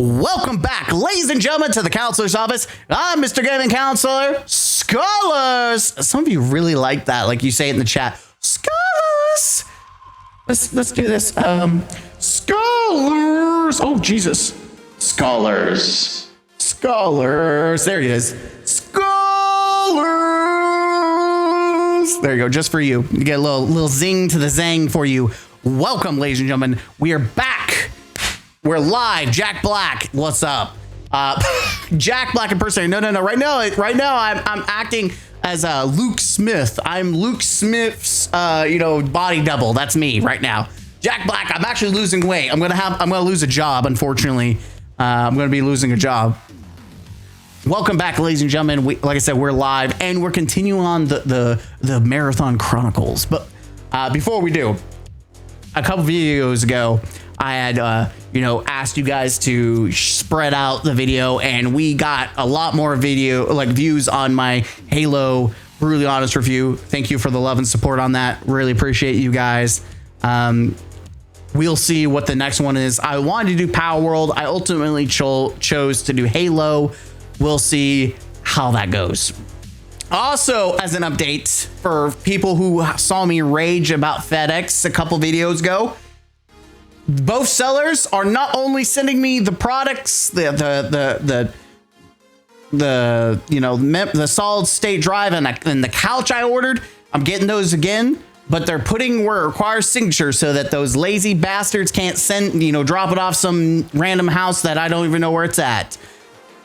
Welcome back, ladies and gentlemen, to the counselor's office. I'm Mr. Gaming Counselor, Scholars. Some of you really like that, like you say it in the chat. Scholars. Let's do this. Scholars. Oh, Jesus. Scholars. Scholars. There he is. Scholars. There you go, just for you. You get a little zing to the zang for you. Welcome, ladies and gentlemen. We are back. We're live. Jack Black, what's up? Jack Black impersonator. No. Right now, I'm acting as Luke Smith. I'm Luke Smith's, body double. That's me right now. Jack Black. I'm actually losing weight. I'm gonna lose a job. Unfortunately, I'm gonna be losing a job. Welcome back, ladies and gentlemen. Like I said, we're live and we're continuing on the Marathon Chronicles. But before we do, a couple videos ago, I had, asked you guys to spread out the video, and we got a lot more views on my Halo Brutally Honest review. Thank you for the love and support on that. Really appreciate you guys. We'll see what the next one is. I wanted to do Power World. I ultimately chose to do Halo. We'll see how that goes. Also, as an update for people who saw me rage about FedEx a couple videos ago, both sellers are not only sending me the products, the solid state drive and the couch I ordered. I'm getting those again, but they're putting where it requires signatures so that those lazy bastards can't drop it off some random house that I don't even know where it's at.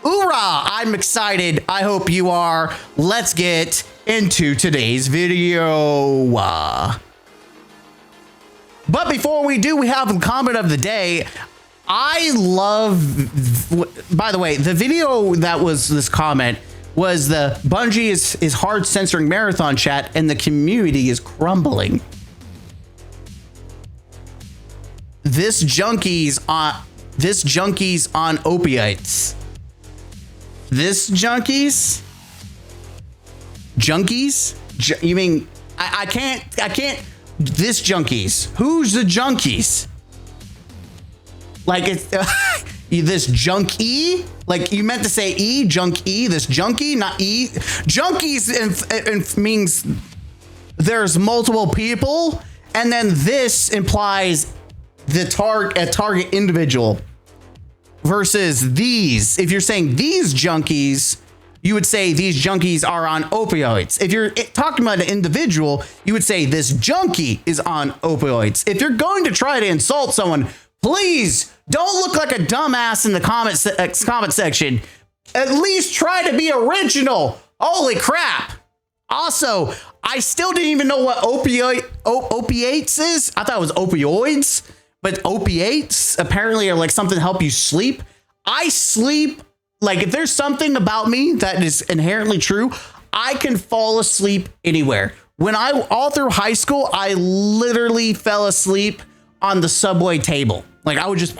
Hoorah! I'm excited. I hope you are. Let's get into today's video. But before we do, we have a comment of the day. I love, by the way, the video that was this comment was the Bungie is hard censoring Marathon chat and the community is crumbling. This junkies on opiates. This junkies? You mean I can't. This junkies. Who's the junkies? Like it's this junkie? Like you meant to say E, junkie, this junkie, not E. Junkies means there's multiple people, and then this implies a target individual versus these. If you're saying these junkies, you would say these junkies are on opioids. If you're talking about an individual, you would say this junkie is on opioids. If you're going to try to insult someone, please don't look like a dumbass in the comment section. At least try to be original. Holy crap. Also, I still didn't even know what opiates is. I thought it was opioids, but opiates apparently are like something to help you sleep. I sleep. Like, if there's something about me that is inherently true, I can fall asleep anywhere. All through high school, I literally fell asleep on the subway table. Like, I would just,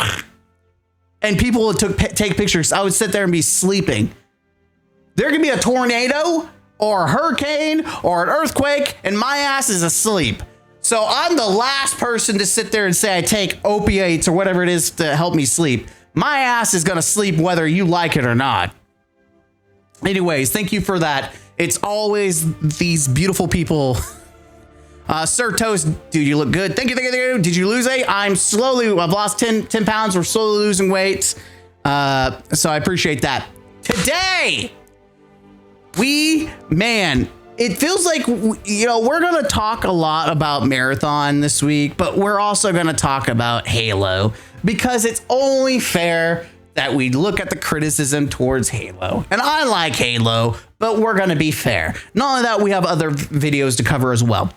and people would take pictures. I would sit there and be sleeping. There could be a tornado or a hurricane or an earthquake, and my ass is asleep. So I'm the last person to sit there and say I take opiates or whatever it is to help me sleep. My ass is going to sleep whether you like it or not. Anyways, thank you for that. It's always these beautiful people. Sir Toast, dude, you look good. Thank you. Did you lose weight? I've lost 10 pounds. We're slowly losing weight. So I appreciate that. Today, it feels like, we're going to talk a lot about Marathon this week, but we're also going to talk about Halo. Because it's only fair that we look at the criticism towards Halo. And I like Halo, but we're going to be fair. Not only that, we have other videos to cover as well.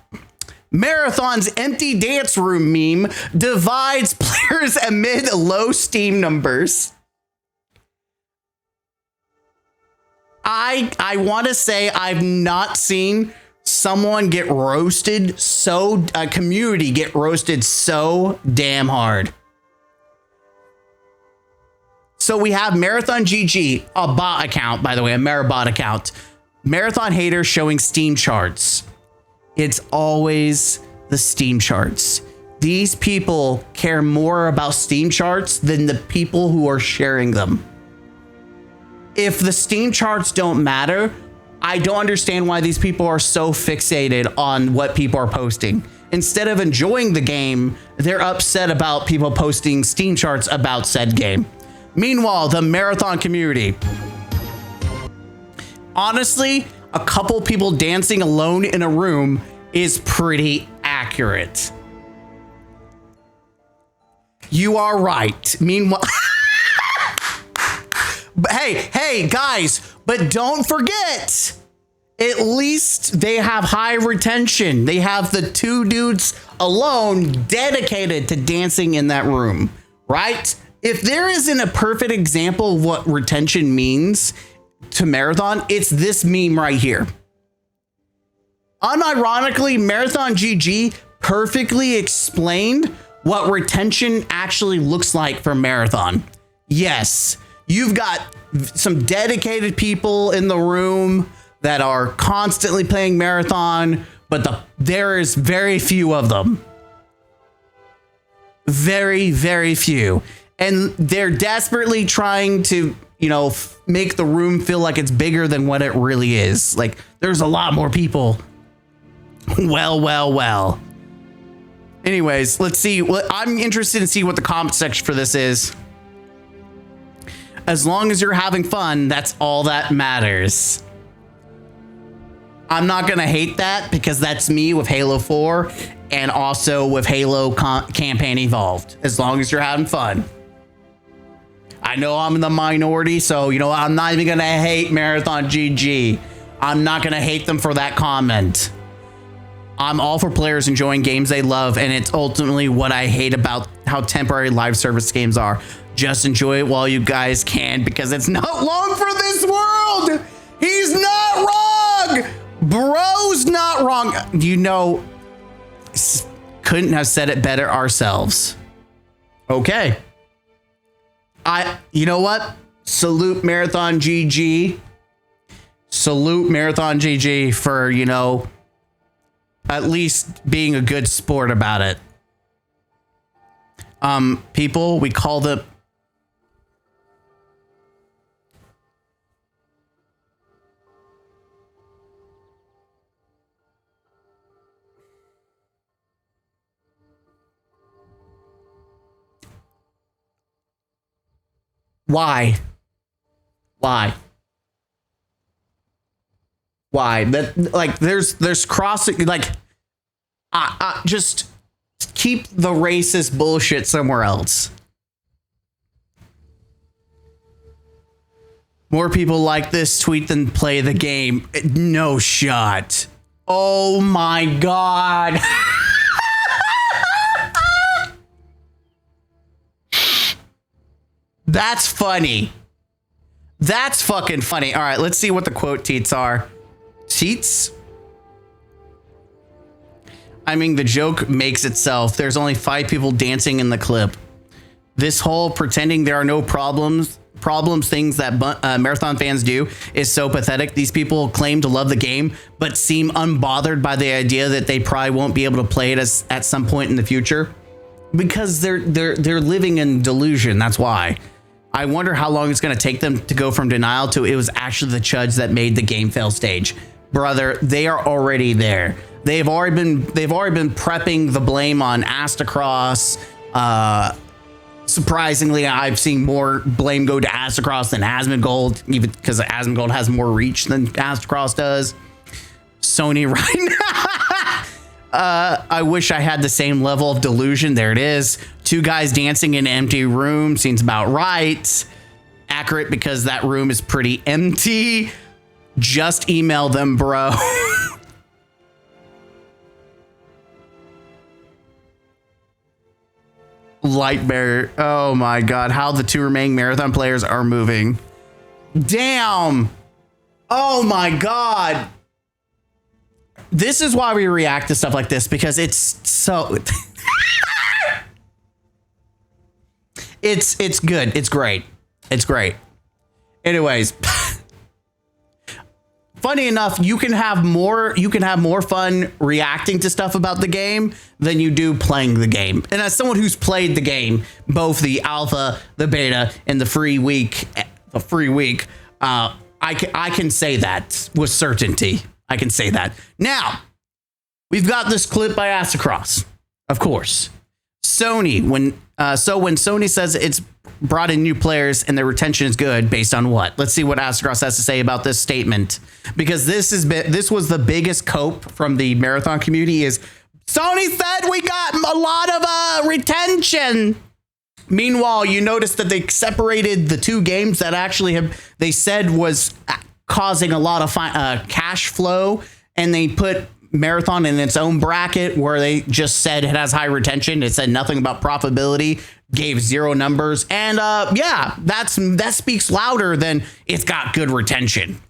Marathon's empty dance room meme divides players amid low Steam numbers. I want to say I've not seen someone get roasted a community get roasted so damn hard. So we have Marathon GG, a bot account, by the way, a Marabot account. Marathon haters showing Steam charts. It's always the Steam charts. these people care more about Steam charts than the people who are sharing them. If the Steam charts don't matter, I don't understand why these people are so fixated on what people are posting. Instead of enjoying the game, they're upset about people posting Steam charts about said game. Meanwhile, the marathon community. Honestly, a couple people dancing alone in a room is pretty accurate. You are right. Meanwhile, hey, guys, but don't forget, at least they have high retention. They have the 2 dudes alone dedicated to dancing in that room, right? If there isn't a perfect example of what retention means to Marathon, it's this meme right here. Unironically, Marathon GG perfectly explained what retention actually looks like for Marathon. Yes, you've got some dedicated people in the room that are constantly playing Marathon, but there is very few of them. Very, very few. And they're desperately trying to, make the room feel like it's bigger than what it really is. Like, there's a lot more people. Well. Anyways, let's see. I'm interested in see what the comment section for this is. As long as you're having fun, that's all that matters. I'm not going to hate that because that's me with Halo 4 and also with Halo Campaign Evolved. As long as you're having fun. I know I'm in the minority, so, I'm not even going to hate Marathon GG. I'm not going to hate them for that comment. I'm all for players enjoying games they love, and it's ultimately what I hate about how temporary live service games are. Just enjoy it while you guys can, because it's not long for this world. He's not wrong. Bro's not wrong. Couldn't have said it better ourselves. Okay. You know what? Salute Marathon GG. Salute Marathon GG for, at least being a good sport about it. People, we call them. Why? That, like, there's crossing, like, just keep the racist bullshit somewhere else. More people like this tweet than play the game. No shot. Oh my God. That's funny. That's fucking funny. All right, let's see what the quote teats are. Teats? I mean, the joke makes itself. There's only 5 people dancing in the clip. This whole pretending there are no problems things that Marathon fans do is so pathetic. These people claim to love the game, but seem unbothered by the idea that they probably won't be able to play it at some point in the future. Because they're living in delusion. That's why. I wonder how long it's going to take them to go from denial to it was actually the chuds that made the game fail stage. Brother, they are already there. They've already been prepping the blame on Astacross. Surprisingly, I've seen more blame go to Astacross than Asmongold, even because Asmongold has more reach than Astacross does. Sony right now. I wish I had the same level of delusion. There it is. 2 guys dancing in an empty room seems about right. Accurate because that room is pretty empty. Just email them, bro. Lightbearer. Oh my God. How the 2 remaining Marathon players are moving. Damn. Oh my God. This is why we react to stuff like this, because it's so it's good. It's great. It's great. Anyways, funny enough, you can have more fun reacting to stuff about the game than you do playing the game. And as someone who's played the game, both the alpha, the beta, and the free week, I can say that with certainty. I can say that. Now, we've got this clip by Across, of course. Sony, when Sony says it's brought in new players and their retention is good, based on what? Let's see what Across has to say about this statement, because this was the biggest cope from the marathon community. Is Sony said we got a lot of retention. Meanwhile, you notice that they separated the two games that actually they said was causing a lot of cash flow, and they put Marathon in its own bracket where they just said it has high retention. It said nothing about profitability, gave zero numbers, and yeah, that speaks louder than it's got good retention.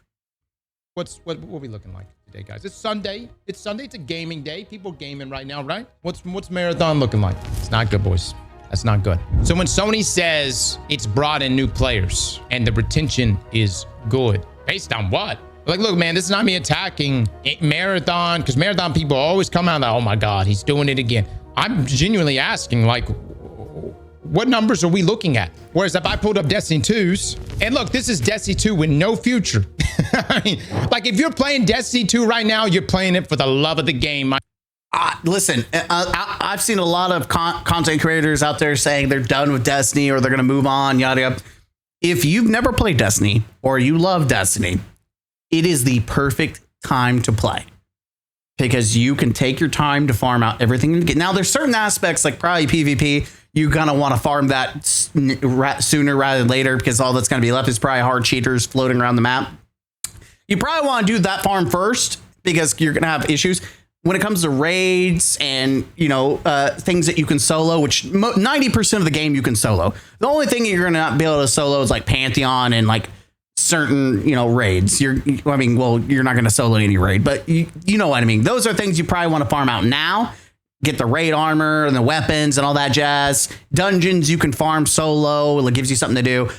What are we looking like today, guys? It's Sunday. It's a gaming day. People gaming right now, right? What's Marathon looking like? It's not good, boys. That's not good. So when Sony says it's brought in new players and the retention is good, based on what? Like, look, man, this is not me attacking Marathon, because Marathon people always come out like, oh my God, he's doing it again. I'm genuinely asking, like, what numbers are we looking at? Whereas if I pulled up Destiny 2's, and look, this is Destiny 2 with no future. I mean, like, if you're playing Destiny 2 right now, you're playing it for the love of the game. Listen, I've seen a lot of content creators out there saying they're done with Destiny or they're going to move on, yada, yada. If you've never played Destiny or you love Destiny, it is the perfect time to play, because you can take your time to farm out everything. Now, there's certain aspects, like probably PvP, you're going to want to farm that sooner rather than later, because all that's going to be left is probably hard cheaters floating around the map. You probably want to do that farm first, because you're going to have issues when it comes to raids and, things that you can solo, which 90% of the game you can solo. The only thing you're going to not be able to solo is like Pantheon and like certain, raids. You're not going to solo any raid, but you know what I mean? Those are things you probably want to farm out now. Get the raid armor and the weapons and all that jazz. Dungeons you can farm solo. It gives you something to do.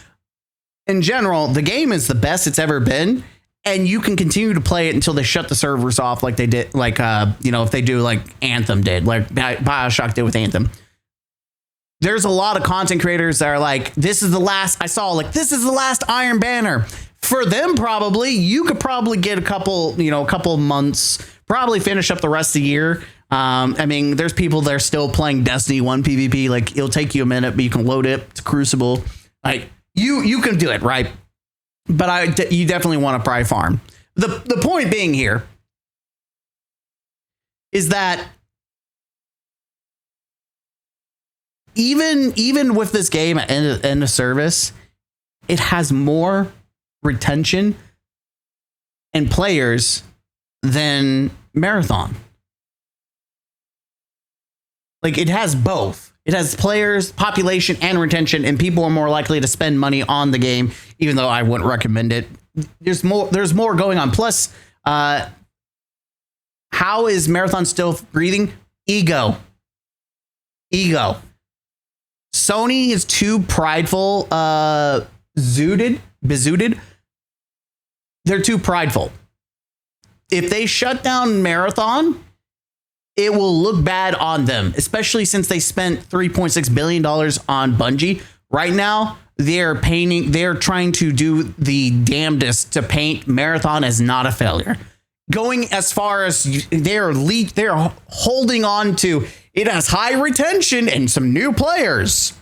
In general, the game is the best it's ever been, and you can continue to play it until they shut the servers off, like they did, like if they do like Anthem did, like BioShock did with Anthem. There's a lot of content creators that are like, this is the last Iron Banner. For them, probably, you could probably get a couple months, probably finish up the rest of the year. There's people that are still playing Destiny 1 PvP. Like, it'll take you a minute, but you can load it. It's Crucible. Like, you can do it, right? But you definitely want to probably farm. The point being here is that even with this game at end of service, it has more retention and players than Marathon. Like, it has both. It has players, population, and retention, and people are more likely to spend money on the game, even though I wouldn't recommend it. There's more going on. Plus, how is Marathon still breathing? Ego. Sony is too prideful, bezooted. They're too prideful. If they shut down Marathon, it will look bad on them, especially since they spent $3.6 billion on Bungie. Right now, they're trying to do the damnedest to paint Marathon as not a failure. Going as far as they're holding on to it has high retention and some new players.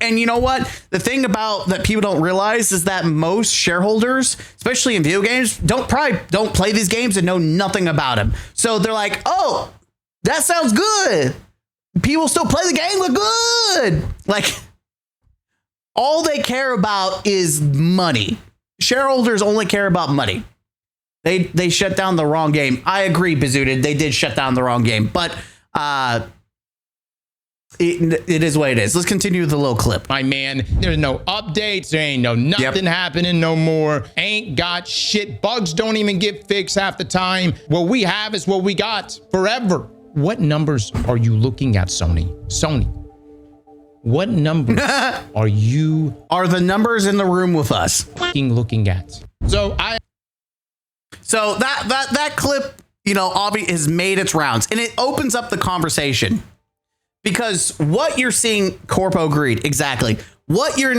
And you know what? The thing about that people don't realize is that most shareholders, especially in video games, don't play these games and know nothing about them. So they're like, oh, that sounds good. People still play the game, look good. Like, all they care about is money. Shareholders only care about money. They shut down the wrong game. I agree, Bazooted. They did shut down the wrong game, but it is what it is. Let's continue with the little clip. My man, there's no updates. There ain't nothing happening no more. Ain't got shit. Bugs don't even get fixed half the time. What we have is what we got forever. What numbers are you looking at, Sony? What numbers are the numbers in the room with us looking at? So So that clip, you know, has made its rounds, and it opens up the conversation because what you're seeing, Corpo agreed exactly. What you're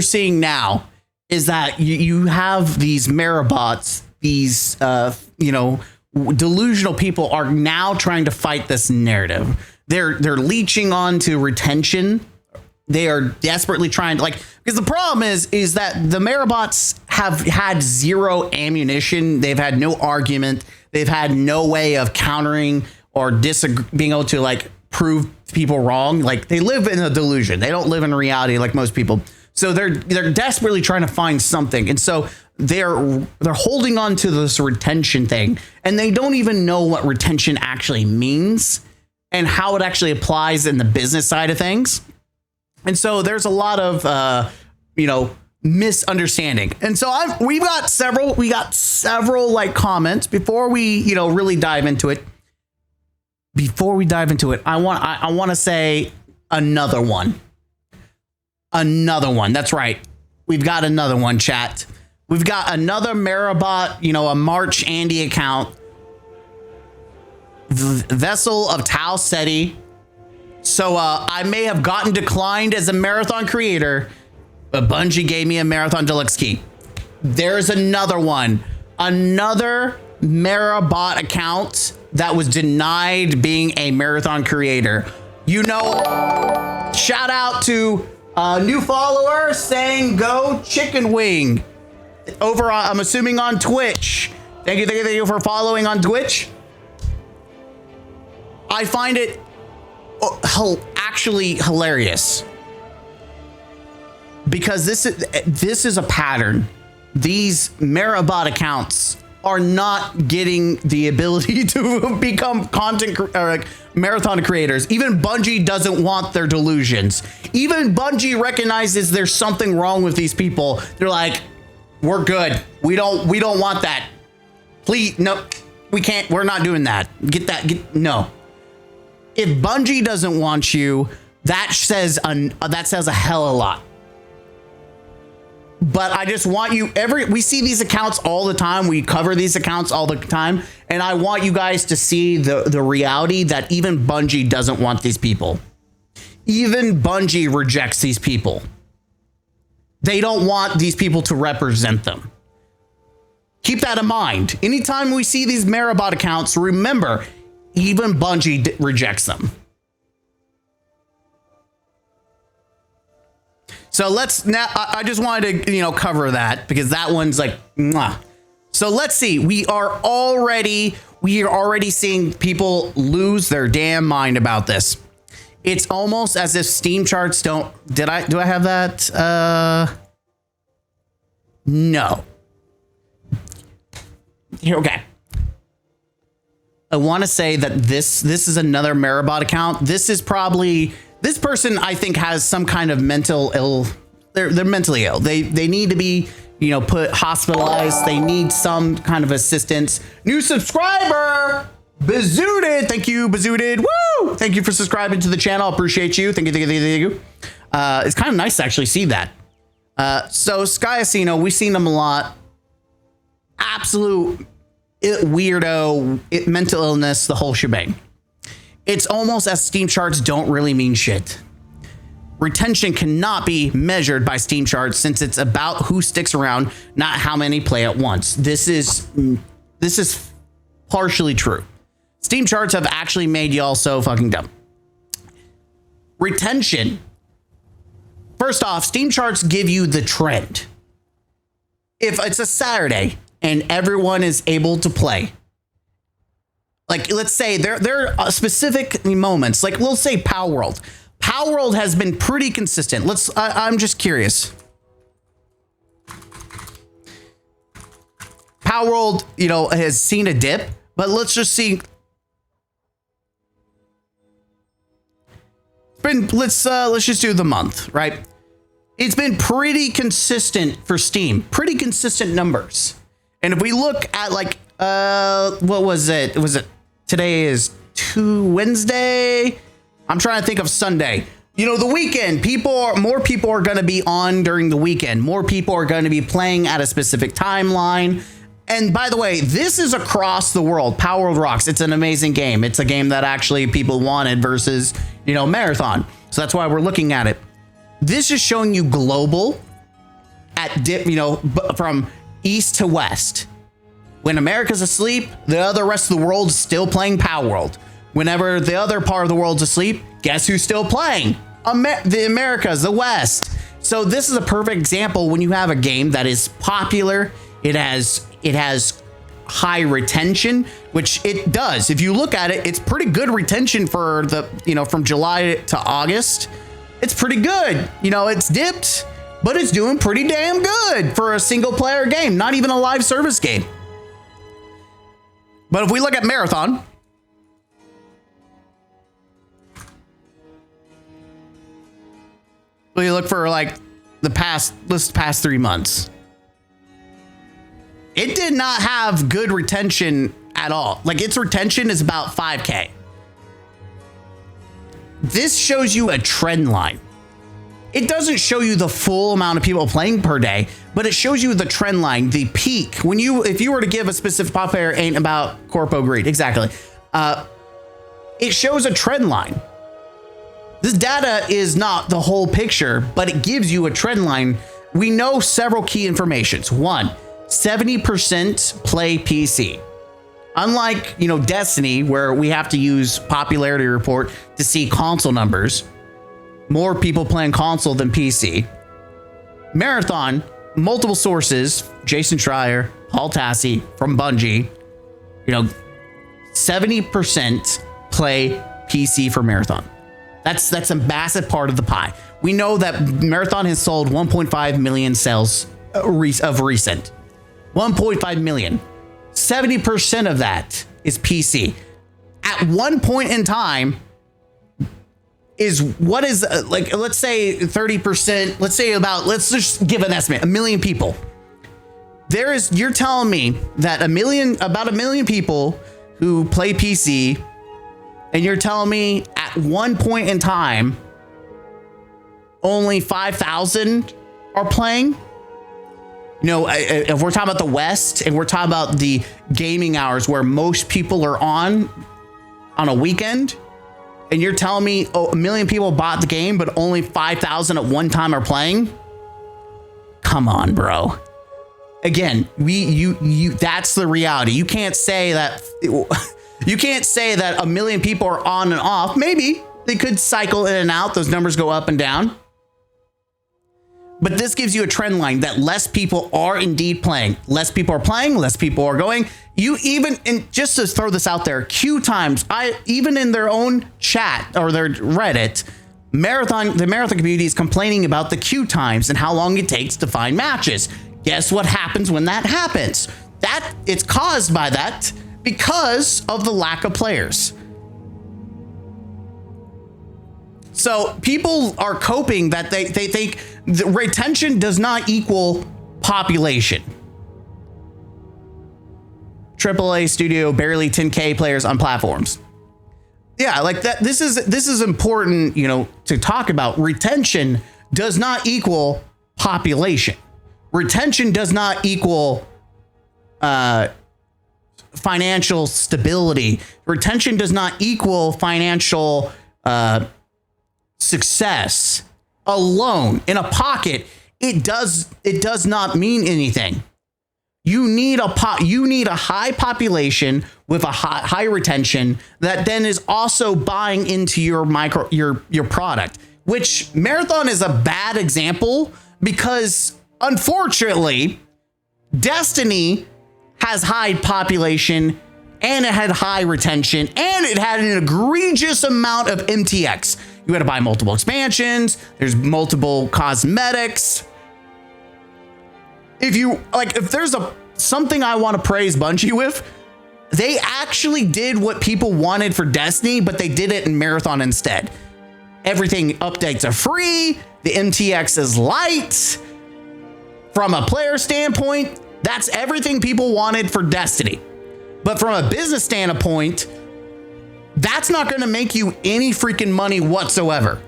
seeing now is that you have these Merabots, these you know, delusional people are now trying to fight this narrative. They're leeching on to retention. They are desperately trying to, like, because the problem is that the Merabots have had zero ammunition. They've had no argument. They've had no way of countering or being able to, like, prove people wrong. Like, they live in a delusion. They don't live in reality like most people. So they're desperately trying to find something. And so they're holding on to this retention thing, and they don't even know what retention actually means and how it actually applies in the business side of things. And so there's a lot of, you know, misunderstanding. And so we got several like comments before we, you know, really dive into it. Before we dive into it, I want to say another one. That's right. We've got another one, chat. We've got another Merabot, you know, a March Andy account. Vessel of Tau Ceti. So I may have gotten declined as a marathon creator, but Bungie gave me a marathon deluxe key. There's another one, another Merabot account that was denied being a marathon creator. You know, shout out to a new follower saying go chicken wing over on, I'm assuming on Twitch. Thank you for following on Twitch. I find it actually hilarious because this is a pattern. These Merabot accounts are not getting the ability to become marathon creators. Even Bungie doesn't want their delusions. Even Bungie recognizes there's something wrong with these people. They're like, we're good. We don't want that. Please, no, we can't. We're not doing that. No. If Bungie doesn't want you, that says a hell of a lot. But I just want you, we see these accounts all the time. We cover these accounts all the time. And I want you guys to see the reality that even Bungie doesn't want these people. Even Bungie rejects these people. They don't want these people to represent them. Keep that in mind. Anytime we see these Merabot accounts, remember, even Bungie rejects them. So I just wanted to, you know, cover that because that one's like, mwah. So let's see. We are already seeing people lose their damn mind about this. It's almost as if Steam charts don't, do I have that? No. Here, okay. I want to say that this is another Merabot account. This person, I think, has some kind of mental ill. They're mentally ill. They need to be, you know, put hospitalized. They need some kind of assistance. New subscriber, Bazooted. Thank you, Bazooted. Woo! Thank you for subscribing to the channel. Appreciate you. Thank you. It's kind of nice to actually see that. So Sky Asino, we've seen them a lot. Absolute weirdo, mental illness, the whole shebang. It's almost as Steam charts don't really mean shit. Retention cannot be measured by Steam charts since it's about who sticks around, not how many play at once. This is partially true. Steam charts have actually made y'all so fucking dumb. Retention. First off, Steam charts give you the trend. If it's a Saturday and everyone is able to play, like, let's say there are specific moments, like we'll say Power World. Power World has been pretty consistent. I'm just curious. Power World, you know, has seen a dip, but let's just see. Let's just do the month, right? It's been pretty consistent for Steam, pretty consistent numbers. And if we look at like, what was it? Today is Wednesday. I'm trying to think of Sunday. The weekend, more people are going to be on during the weekend. More people are going to be playing at a specific timeline. And by the way, this is across the world. Power World rocks. It's an amazing game. It's a game that actually people wanted versus, Marathon. So that's why we're looking at it. This is showing you global from east to west. When America's asleep, the rest of the world is still playing Power World. Whenever the other part of the world's asleep, guess who's still playing? The Americas, the West. So this is a perfect example when you have a game that is popular. It has high retention, which it does. If you look at it, it's pretty good retention for from July to August. It's pretty good. It's dipped, but it's doing pretty damn good for a single player game, not even a live service game. But if we look at Marathon, we look for like the past 3 months. It did not have good retention at all. Like its retention is about 5K. This shows you a trend line. It doesn't show you the full amount of people playing per day, but it shows you the trend line, the peak. If you were to give a specific pop player ain't about corpo greed, exactly. It shows a trend line. This data is not the whole picture, but it gives you a trend line. We know several key informations. 1, 70% play PC. Unlike, Destiny, where we have to use popularity report to see console numbers, more people playing console than PC. Marathon, multiple sources, Jason Schreier, Paul Tassi from Bungie, 70% play PC for Marathon. That's a massive part of the pie. We know that Marathon has sold 1.5 million sales of recent. 1.5 million. 70% of that is PC. At one point in time, let's say 30%, let's just give an estimate, 1 million people. You're telling me that about 1 million people who play PC, and you're telling me at one point in time, only 5,000 are playing? If we're talking about the West and we're talking about the gaming hours where most people are on a weekend, and you're telling me 1 million people bought the game, but only 5,000 at one time are playing? Come on, bro. Again, that's the reality. You can't say that 1 million people are on and off. Maybe they could cycle in and out. Those numbers go up and down. But this gives you a trend line that less people are indeed playing. Less people are playing, less people are going. And just to throw this out there, queue times, even in their own chat or their Reddit, the Marathon community is complaining about the queue times and how long it takes to find matches. Guess what happens when that happens? It's caused by that because of the lack of players. So people are coping that they think the retention does not equal population. AAA studio, barely 10K players on platforms. Yeah, like that. This is important, to talk about. Retention does not equal population. Retention does not equal financial stability. Retention does not equal financial success alone. In a pocket, it does not mean anything. You need a high population with a high retention that then is also buying into your product, which Marathon is a bad example because unfortunately Destiny has high population and it had high retention and it had an egregious amount of MTX. You had to buy multiple expansions. There's multiple cosmetics. If there's something I want to praise Bungie with, they actually did what people wanted for Destiny, but they did it in Marathon instead. Everything updates are free. The MTX is light. From a player standpoint, that's everything people wanted for Destiny. But from a business standpoint, that's not going to make you any freaking money whatsoever.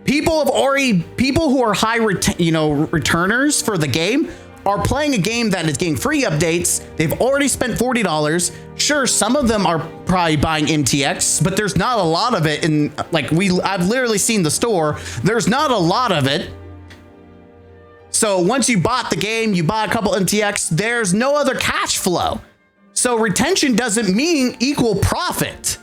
People who are high returners for the game are playing a game that is getting free updates. They've already spent $40. Sure, some of them are probably buying MTX, but there's not a lot of it. And I've literally seen the store. There's not a lot of it. So once you bought the game, you bought a couple MTX, there's no other cash flow. So retention doesn't mean equal profit,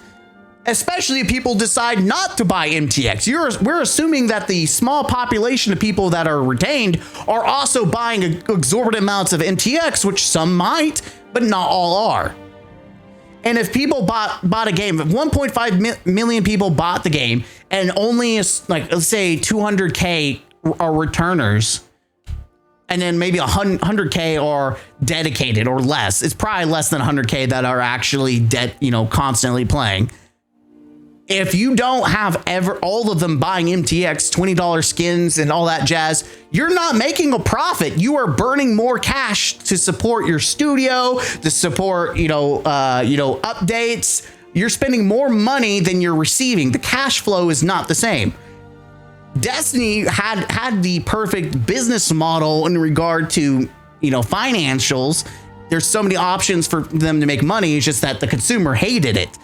especially if people decide not to buy MTX. We're assuming that the small population of people that are retained are also buying exorbitant amounts of MTX, which some might, but not all are. And if people bought a game, if 1.5 million people bought the game and only let's say 200K are returners, and then maybe 100K are dedicated or less, it's probably less than 100K that are actually constantly playing. If you don't have all of them buying MTX, $20 skins and all that jazz, you're not making a profit. You are burning more cash to support your studio, to support, updates. You're spending more money than you're receiving. The cash flow is not the same. Destiny had the perfect business model in regard to, financials. There's so many options for them to make money. It's just that the consumer hated it.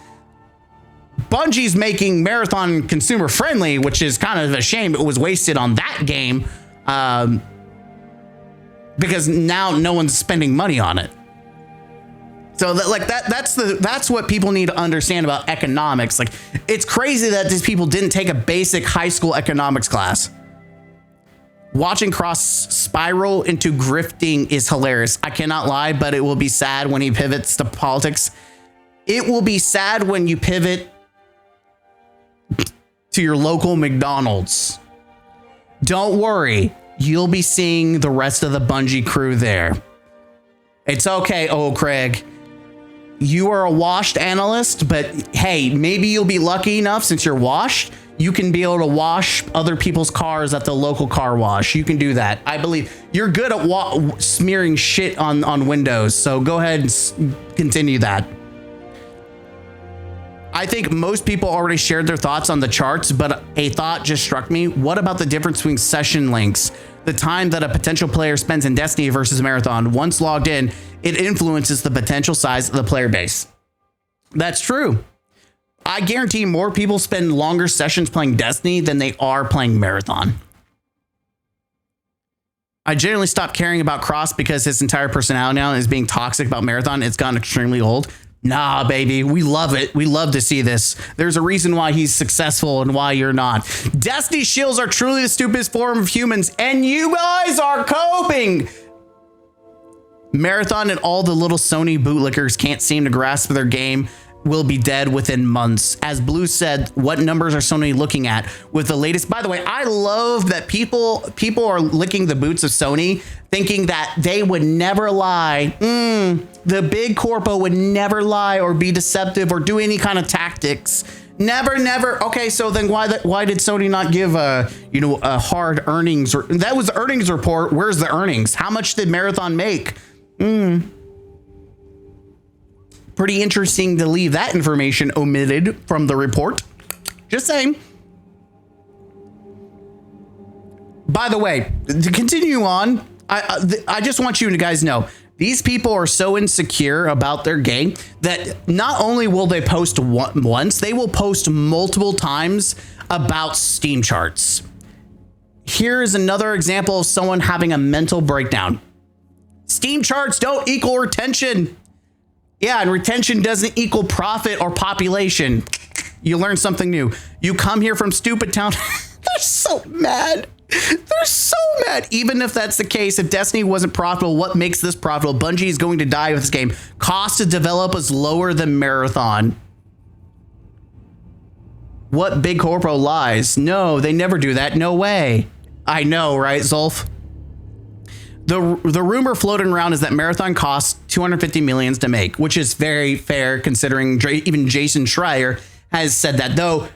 Bungie's making Marathon consumer friendly, which is kind of a shame. It was wasted on that game because now no one's spending money on it. So that's what people need to understand about economics. Like, it's crazy that these people didn't take a basic high school economics class. Watching Cross spiral into grifting is hilarious. I cannot lie, but it will be sad when he pivots to politics. It will be sad when you pivot to your local McDonald's. Don't worry, you'll be seeing the rest of the Bungie crew there. It's okay, Craig. You are a washed analyst, but hey, maybe you'll be lucky enough, since you're washed, you can be able to wash other people's cars at the local car wash. You can do that. I believe you're good at smearing shit on windows, so go ahead and continue that. I think most people already shared their thoughts on the charts, but a thought just struck me. What about the difference between session lengths? The time that a potential player spends in Destiny versus Marathon. Once logged in, it influences the potential size of the player base. That's true. I guarantee more people spend longer sessions playing Destiny than they are playing Marathon. I generally stopped caring about Cross because his entire personality now is being toxic about Marathon. It's gotten extremely old. Nah, baby, we love it. We love to see this. There's a reason why he's successful and why you're not. Destiny shills are truly the stupidest form of humans, and you guys are coping. Marathon and all the little Sony bootlickers can't seem to grasp their game will be dead within months. As Blue said, what numbers are Sony looking at with the latest? By the way, I love that people are licking the boots of Sony, thinking that they would never lie. The big corpo would never lie or be deceptive or do any kind of tactics. Never. Okay, so then why did Sony not give a hard earnings? That was the earnings report. Where's the earnings? How much did Marathon make? Pretty interesting to leave that information omitted from the report. Just saying. By the way, to continue on, I just want you guys to know, these people are so insecure about their game that not only will they post once, they will post multiple times about Steam charts. Here is another example of someone having a mental breakdown. Steam charts don't equal retention. Yeah, and retention doesn't equal profit or population. You learn something new. You come here from stupid town. They're so mad. They're so mad. Even if that's the case, if Destiny wasn't profitable, what makes this profitable? Bungie is going to die with this game. Cost to develop is lower than Marathon. What big corpo lies? No, they never do that. No way. I know, right, Zolf? The rumor floating around is that Marathon costs $250 million to make, which is very fair considering even Jason Schreier has said that. Though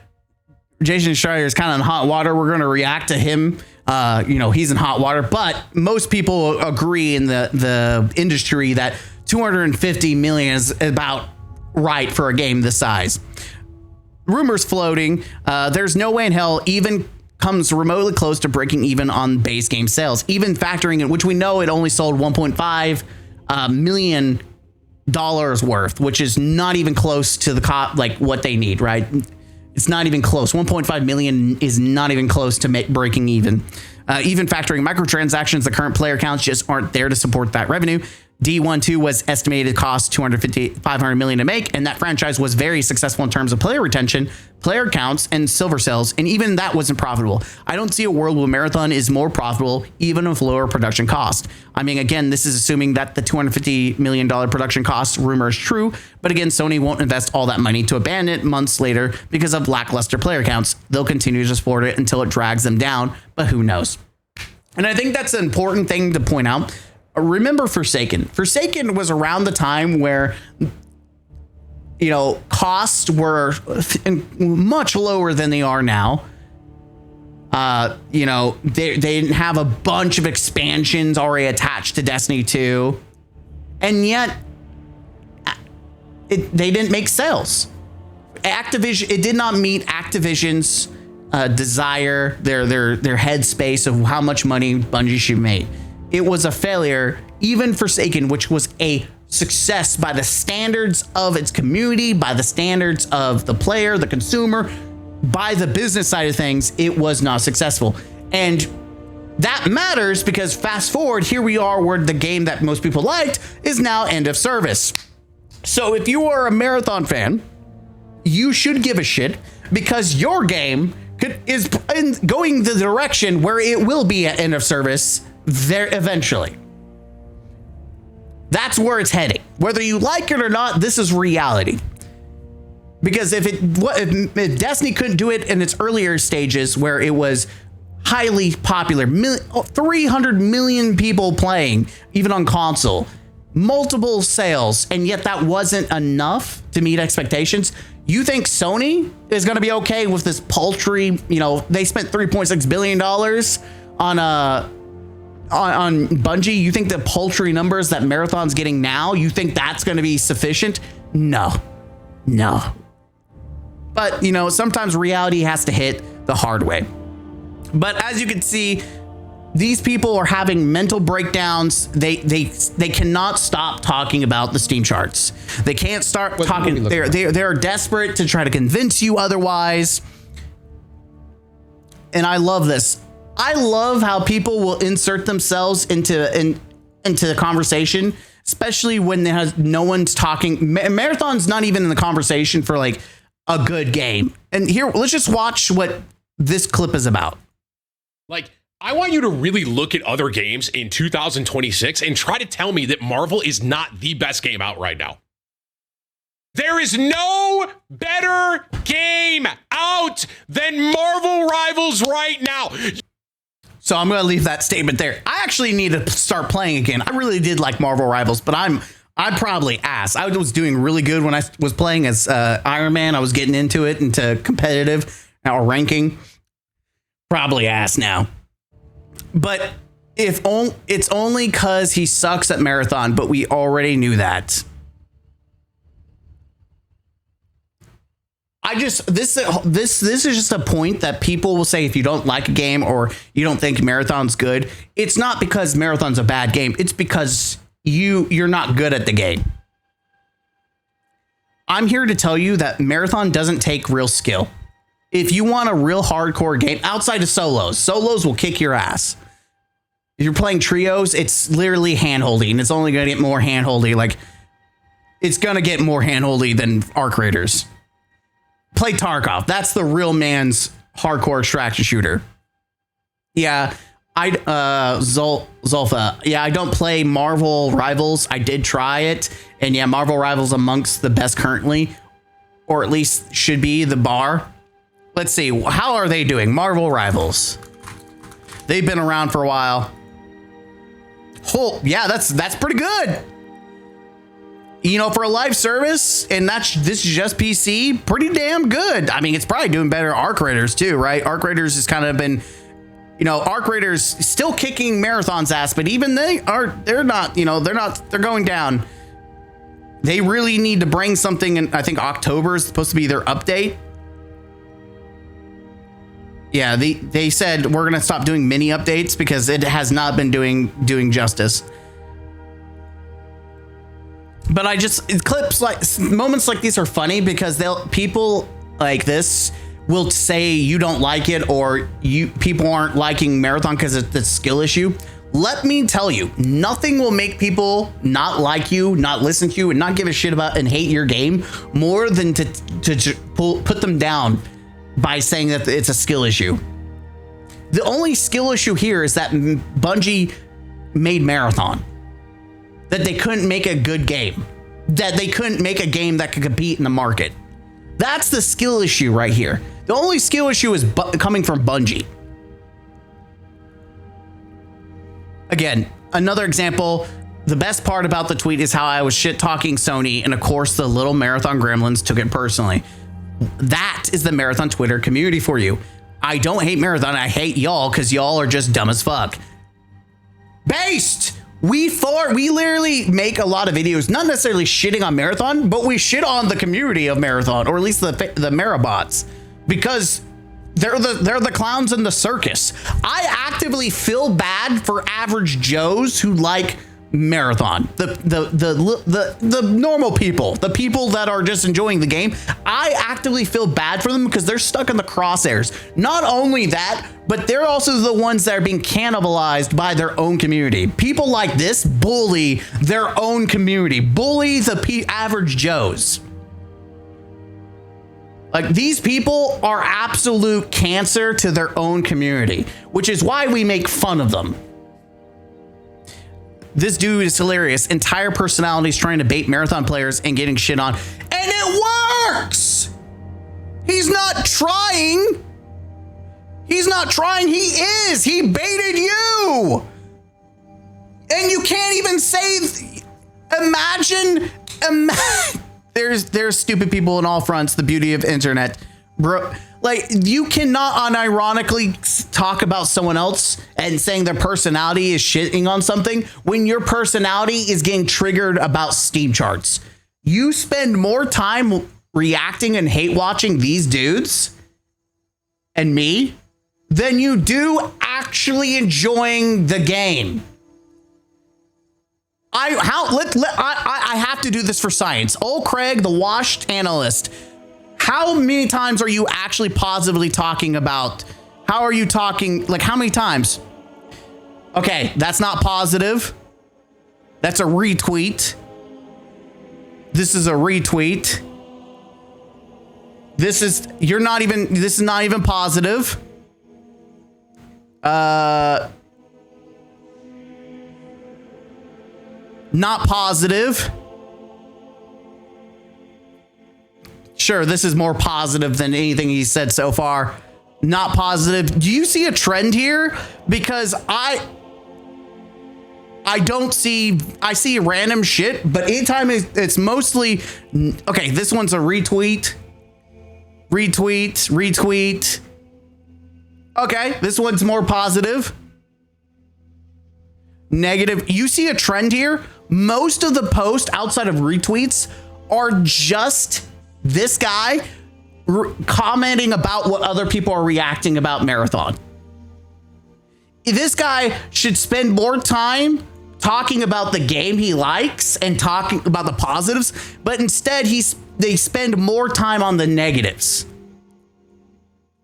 Jason Schreier is kind of in hot water, we're going to react to him. He's in hot water, but most people agree in the industry that $250 million is about right for a game this size. Rumors floating. There's no way in hell even comes remotely close to breaking even on base game sales, even factoring in, which we know it only sold 1.5 million dollars worth, which is not even close to the like what they need, right? It's not even close. 1.5 million is not even close to breaking even. Even factoring microtransactions, the current player counts just aren't there to support that revenue. D12 was estimated to cost $500 million to make, and that franchise was very successful in terms of player retention, player counts, and silver sales, and even that wasn't profitable. I don't see a world where Marathon is more profitable, even with lower production cost. I mean, again, this is assuming that the $250 million production cost rumor is true, but again, Sony won't invest all that money to abandon it months later because of lackluster player counts. They'll continue to support it until it drags them down, but who knows? And I think that's an important thing to point out. Remember Forsaken. Forsaken was around the time where, you know, costs were much lower than they are now. You know, they didn't have a bunch of expansions already attached to Destiny 2. And yet, they didn't make sales. Activision, it did not meet Activision's desire, their headspace of how much money Bungie should make. It was a failure. Even Forsaken, which was a success by the standards of its community, by the standards of the player, the consumer, by the business side of things, it was not successful. And that matters because fast forward, here we are where the game that most people liked is now end of service. So if you are a Marathon fan, you should give a shit because your game is going the direction where it will be at end of service there eventually. That's where it's heading. Whether you like it or not, this is reality. Because if Destiny couldn't do it in its earlier stages where it was highly popular, 300 million people playing, even on console, multiple sales, and yet that wasn't enough to meet expectations, you think Sony is going to be okay with this paltry, you know, they spent $3.6 billion on Bungie? You think the paltry numbers that Marathon's getting now, you think that's going to be sufficient? No. But, you know, sometimes reality has to hit the hard way. But as you can see, these people are having mental breakdowns. They cannot stop talking about the Steam charts. They can't start talking. They're desperate to try to convince you otherwise. And I love this. I love how people will insert themselves into the conversation, especially when no one's talking. Marathon's not even in the conversation for like a good game. And here, let's just watch what this clip is about. Like, I want you to really look at other games in 2026 and try to tell me that Marvel is not the best game out right now. There is no better game out than Marvel Rivals right now. So I'm going to leave that statement there. I actually need to start playing again. I really did like Marvel Rivals, but I'd probably ass. I was doing really good when I was playing as Iron Man. I was getting into it, into competitive or ranking. Probably ass now. But it's only because he sucks at Marathon, but we already knew that. This is just a point that people will say if you don't like a game or you don't think Marathon's good, it's not because Marathon's a bad game. It's because you're not good at the game. I'm here to tell you that Marathon doesn't take real skill. If you want a real hardcore game outside of solos will kick your ass. If you're playing trios, it's literally hand-holding. It's only going to get more hand-holdy. Like, it's going to get more hand-holdy than Arc Raiders. Play Tarkov. That's the real man's hardcore extraction shooter. Yeah, Zolfa. Yeah, I don't play Marvel Rivals. I did try it, and yeah, Marvel Rivals amongst the best currently, or at least should be the bar. Let's see, how are they doing? Marvel Rivals. They've been around for a while. Oh, yeah, that's pretty good. You know, for a live service, and this is just PC, pretty damn good. I mean, it's probably doing better Arc Raiders too, right? Arc Raiders has kind of been, you know, Arc Raiders still kicking Marathon's ass, but even they're going down. They really need to bring something in. I think October is supposed to be their update. Yeah, they said we're gonna stop doing mini updates because it has not been doing justice. But clips like moments like these are funny because people like this will say you don't like it or people aren't liking Marathon because it's a skill issue. Let me tell you, nothing will make people not like you, not listen to you, and not give a shit about and hate your game more than to put them down by saying that it's a skill issue. The only skill issue here is that Bungie made Marathon. That they couldn't make a good game. That they couldn't make a game that could compete in the market. That's the skill issue right here. The only skill issue is coming from Bungie. Again, another example, the best part about the tweet is how I was shit talking Sony, and of course the little Marathon gremlins took it personally. That is the Marathon Twitter community for you. I don't hate Marathon, I hate y'all because y'all are just dumb as fuck. Based! We literally make a lot of videos, not necessarily shitting on Marathon, but we shit on the community of Marathon, or at least the Marabots, because they're the clowns in the circus. I actively feel bad for average Joes who like Marathon, the normal people, the people that are just enjoying the game. I actively feel bad for them because they're stuck in the crosshairs. Not only that, but they're also the ones that are being cannibalized by their own community. People like this bully their own community, bully the average Joes. Like, these people are absolute cancer to their own community, which is why we make fun of them. This dude is hilarious. Entire personalities trying to bait Marathon players and getting shit on. And it works! He's not trying. He's not trying. He is. He baited you. And you can't even say, imagine. There's stupid people on all fronts. The beauty of internet. Bro, like, you cannot unironically talk about someone else and saying their personality is shitting on something when your personality is getting triggered about Steam charts. You spend more time reacting and hate watching these dudes and me than you do actually enjoying the game. I have to do this for science. Old Craig, the washed analyst. How many times are you actually positively talking about? How are you talking? Like, how many times? Okay, that's not positive. That's a retweet. This is a retweet. This is not even positive. Not positive. Sure, this is more positive than anything he said so far. Not positive. Do you see a trend here? Because I see random shit, but anytime it's mostly, okay, this one's a retweet. Retweet. Okay, this one's more positive. Negative. You see a trend here? Most of the posts outside of retweets are just this guy commenting about what other people are reacting about Marathon. This guy should spend more time talking about the game he likes and talking about the positives, but instead they spend more time on the negatives.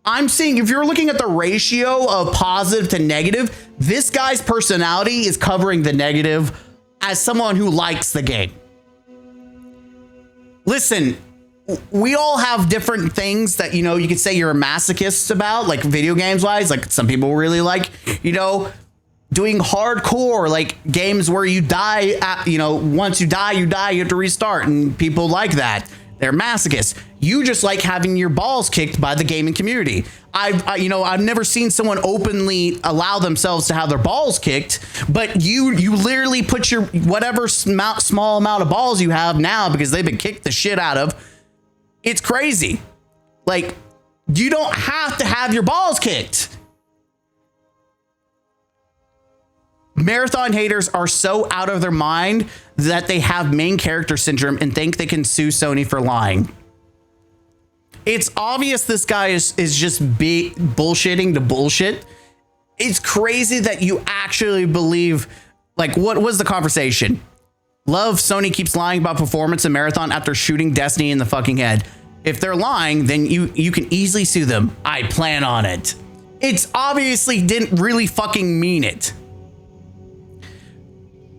I'm seeing, if you're looking at the ratio of positive to negative, this guy's personality is covering the negative as someone who likes the game. Listen, we all have different things that, you know, you could say you're a masochist about, like video games wise. Like, some people really like, you know, doing hardcore, like games where you die, once you die, you have to restart. And people like that. They're masochists. You just like having your balls kicked by the gaming community. I've never seen someone openly allow themselves to have their balls kicked, but you literally put your whatever small amount of balls you have now because they've been kicked the shit out of. It's crazy. Like, you don't have to have your balls kicked. Marathon haters are so out of their mind that they have main character syndrome and think they can sue Sony for lying. It's obvious this guy is just bullshitting to bullshit. It's crazy that you actually believe, like, what was the conversation? Love Sony keeps lying about performance in Marathon after shooting Destiny in the fucking head. If they're lying, then you can easily sue them. I plan on it. It's obviously didn't really fucking mean it.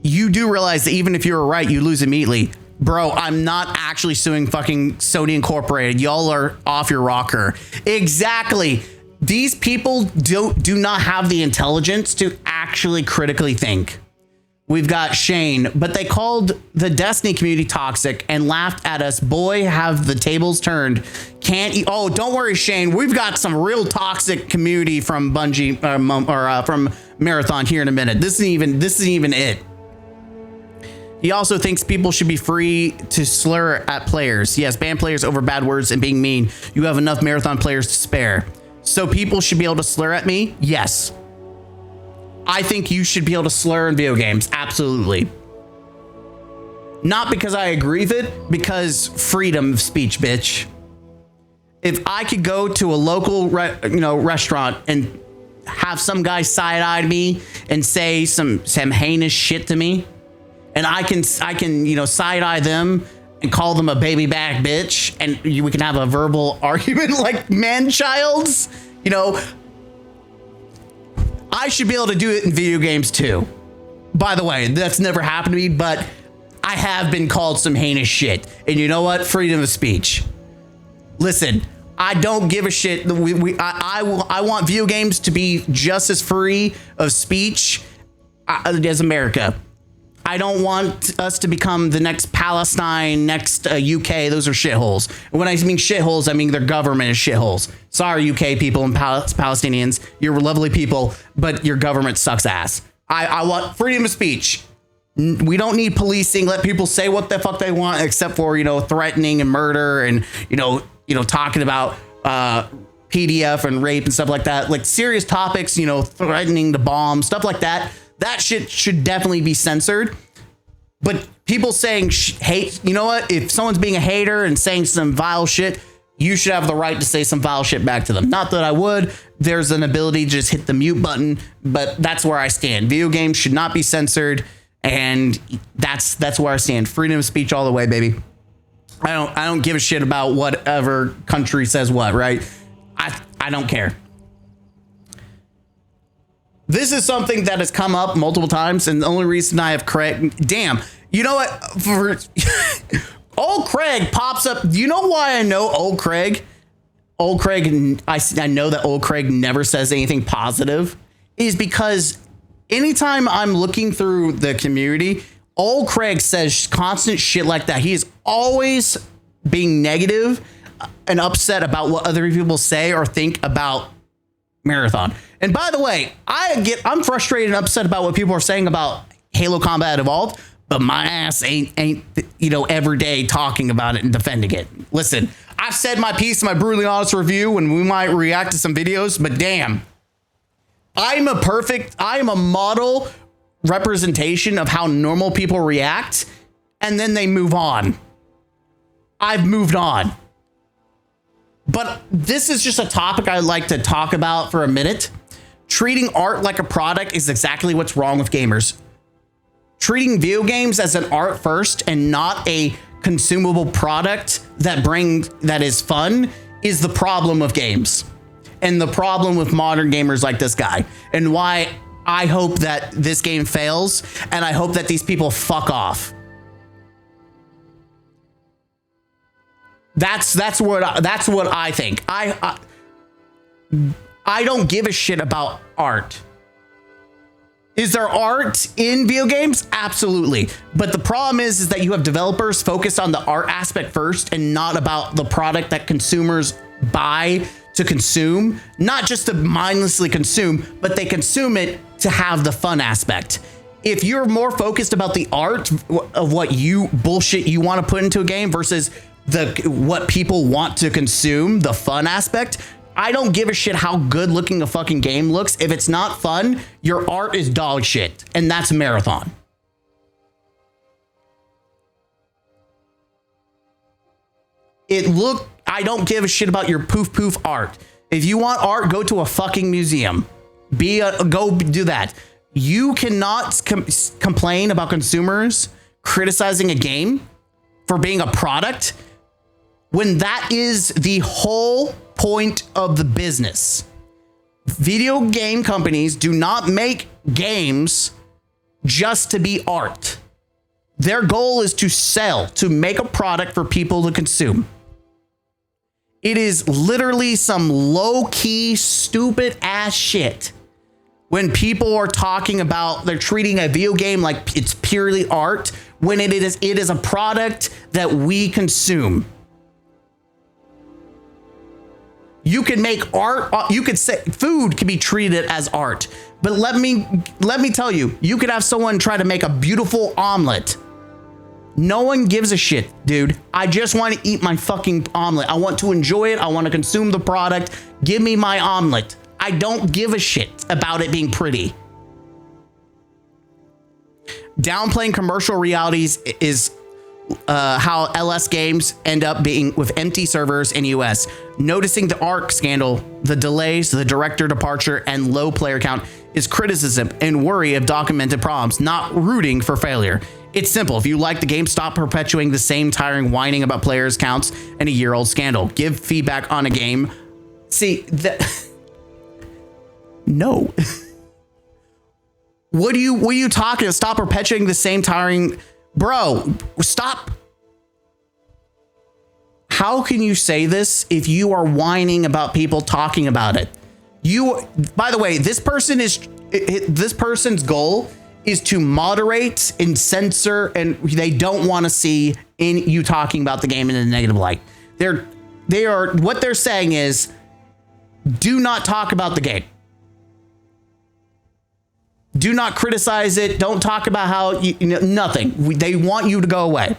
You do realize that even if you were right, you lose immediately. Bro, I'm not actually suing fucking Sony Incorporated. Y'all are off your rocker. Exactly. These people do not have the intelligence to actually critically think. We've got Shane, but they called the Destiny community toxic and laughed at us. Boy, have the tables turned. Oh, don't worry, Shane. We've got some real toxic community from Bungie from Marathon here in a minute. This isn't even it. He also thinks people should be free to slur at players. Yes, ban players over bad words and being mean. You have enough Marathon players to spare. So people should be able to slur at me? Yes. I think you should be able to slur in video games. Absolutely. Not because I agree with it, because freedom of speech, bitch. If I could go to a local restaurant and have some guy side-eye me and say some heinous shit to me, and I can side-eye them and call them a baby back bitch, and we can have a verbal argument like man-childs, I should be able to do it in video games too. By the way, that's never happened to me, but I have been called some heinous shit. And you know what? Freedom of speech. Listen, I don't give a shit. I want video games to be just as free of speech as America. I don't want us to become the next Palestine, next UK. Those are shitholes. And when I mean shitholes, I mean their government is shitholes. Sorry, UK people and Palestinians. You're lovely people, but your government sucks ass. I want freedom of speech. We don't need policing. Let people say what the fuck they want, except for, threatening and murder and, talking about PDF and rape and stuff like that. Like serious topics, threatening to bomb, stuff like that. That shit should definitely be censored. But people saying hate, you know what? If someone's being a hater and saying some vile shit, you should have the right to say some vile shit back to them. Not that I would. There's an ability to just hit the mute button, but that's where I stand. Video games should not be censored, and that's where I stand. Freedom of speech all the way, baby. I don't give a shit about whatever country says what, right? I don't care. This is something that has come up multiple times, and the only reason I have Craig... Damn. You know what? Old Craig pops up. Do you know why I know Old Craig? Old Craig, I know that Old Craig never says anything positive, is because anytime I'm looking through the community, Old Craig says constant shit like that. He is always being negative and upset about what other people say or think about Marathon. And by the way, I'm frustrated and upset about what people are saying about Halo Combat Evolved, but my ass ain't every day talking about it and defending it. Listen, I've said my piece in my brutally honest review, and we might react to some videos, but damn, I am a model representation of how normal people react, and then they move on. I've moved on. But this is just a topic I'd like to talk about for a minute. Treating art like a product is exactly what's wrong with gamers. Treating video games as an art first and not a consumable product that is fun is the problem of games. And the problem with modern gamers like this guy. And why I hope that this game fails, and I hope that these people fuck off. That's what I think. I don't give a shit about art. Is there art in video games? Absolutely. But the problem is that you have developers focused on the art aspect first and not about the product that consumers buy to consume. Not just to mindlessly consume, but they consume it to have the fun aspect. If you're more focused about the art of what bullshit you want to put into a game versus what people want to consume, the fun aspect, I don't give a shit how good looking a fucking game looks. If it's not fun, your art is dog shit. And that's Marathon. I don't give a shit about your poof poof art. If you want art, go to a fucking museum. Go do that. You cannot complain about consumers criticizing a game for being a product when that is the whole point of the business. Video game companies do not make games just to be art. Their goal is to sell, to make a product for people to consume. It is literally some low-key, stupid-ass shit when people are talking about they're treating a video game like it's purely art when it is a product that we consume. You can make art, you could say food can be treated as art, but let me tell you, you could have someone try to make a beautiful omelet. No one gives a shit, dude. I just want to eat my fucking omelet. I want to enjoy it. I want to consume the product. Give me my omelet. I don't give a shit about it being pretty. Downplaying commercial realities is how LS games end up being with empty servers in US. Noticing the ARC scandal, the delays, the director departure, and low player count is criticism and worry of documented problems, not rooting for failure. It's simple. If you like the game, stop perpetuating the same tiring whining about players counts and a year-old scandal. Give feedback on a game. See, no. What are you talking? Stop perpetuating the same tiring, bro. Stop. How can you say this if you are whining about people talking about it? By the way, this person's goal is to moderate and censor, and they don't want to see you talking about the game in a negative light. What they're saying is, do not talk about the game. Do not criticize it. Don't talk about how nothing. They want you to go away.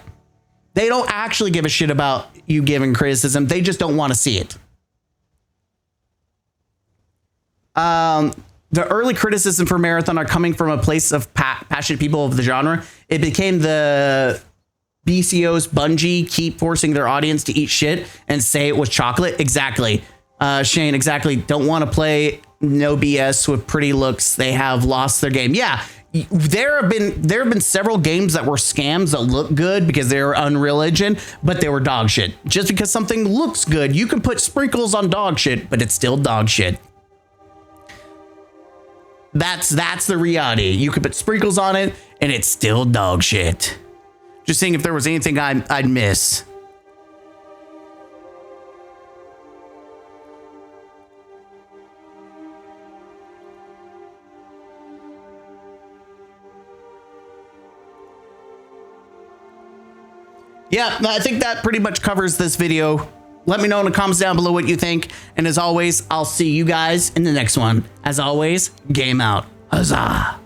They don't actually give a shit about you giving criticism. They just don't want to see it. The early criticism for Marathon are coming from a place of passionate people of the genre. It became the BCO's Bungie keep forcing their audience to eat shit and say it was chocolate. Exactly. Shane, exactly. Don't want to play no BS with pretty looks. They have lost their game. Yeah, there have been several games that were scams that look good because they were Unreal Engine, but they were dog shit. Just because something looks good, you can put sprinkles on dog shit, but it's still dog shit. That's the reality. You could put sprinkles on it and it's still dog shit. Just seeing if there was anything I'd miss. Yeah, I think that pretty much covers this video. Let me know in the comments down below what you think. And as always, I'll see you guys in the next one. As always, game out. Huzzah.